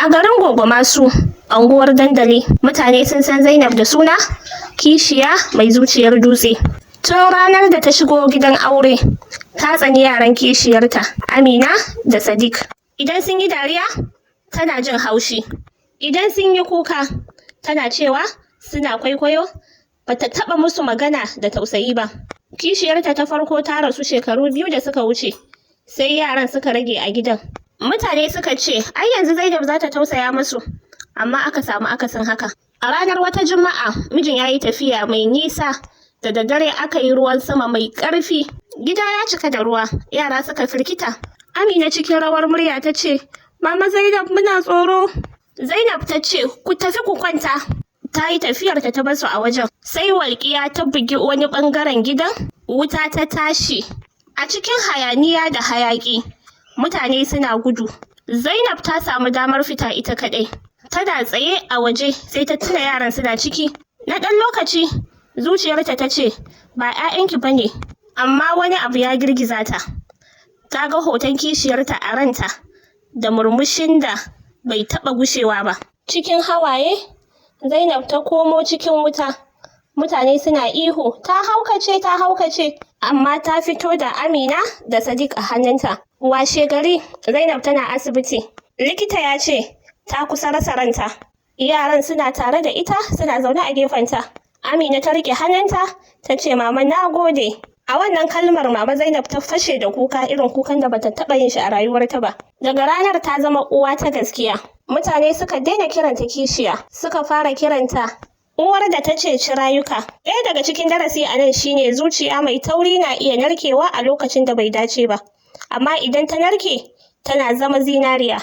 A garin Gogomasu, unguwar Dandali, mutane sun san Zainab da suna kishiya mai zuciyar dutse. Tun ranar da ta shigo gidan aure, ta tsani yaran kishiyarta, Amina da Sadiq. Idan sun yi dariya, tana jin haushi. Idan sun yi kuka, tana cewa suna kwaikwayo, bata taɓa musu magana da tausayi ba. Kishiyarta ta farko ta rasu shekaru 2 da suka wuce, sai yaran suka rage a gidan. Mutane suka ce, ai yanzu Zainab za ta tausaya musu, amma aka samu akasin haka. A ranar wata Juma'a, mijin ya yi tafiya mai nisa, da daddare aka yi ruwan sama mai ƙarfi. Gida ya cika da ruwa, yara suka firgita. Amina cikin rawar murya ta ce, Mama Zainab muna tsoro. Zainab ta ce, ku tafi ku kwanta. Ta yi tafiyarta ta basu a wajen. Sai walƙiya ta bugi wani ɓangaren gidan, wuta ta tashi. A cikin hayaniya da hayaƙi, mutane suna gudu. Zainab ta samu damar fita ita kaɗai. Tana tsaye a waje sai ta tuna yaran suna ciki. Na ɗan lokaci, zuciyarta ta ce, ba 'ya'yanki ba ne, amma wani abu ya girgiza ta. Ta ga hoton kishiyarta a ranta, da murmushin da bai taɓa gushewa ba. Cikin hawaye, Zainab ta komo cikin wuta. Mutane suna ihu, ta haukace, amma ta fito da Amina da Sadiq a hannunta. Washe gari, Zainab tana asibiti. Likita ya ce, ta kusa rasa ranta. Yaran suna tare da ita, suna zaune a gefenta. Amina ta rike hannunta, ta ce, Mama na gode. A wannan kalmar Mama Zainab ta fashe da kuka irin kukan da bata taɓa yin shi a rayuwarta ba. Daga ranar ta zama uwa ta gaskiya. Mutane suka daina kiranta kishiya, suka fara kiranta uwar da ta ceci rayuka. Ɗaya daga cikin darasi a nan shine zuciya mai tauri na iya narkewa a lokacin da bai dace ba. Amma idan ta narke, tana zama zinariya.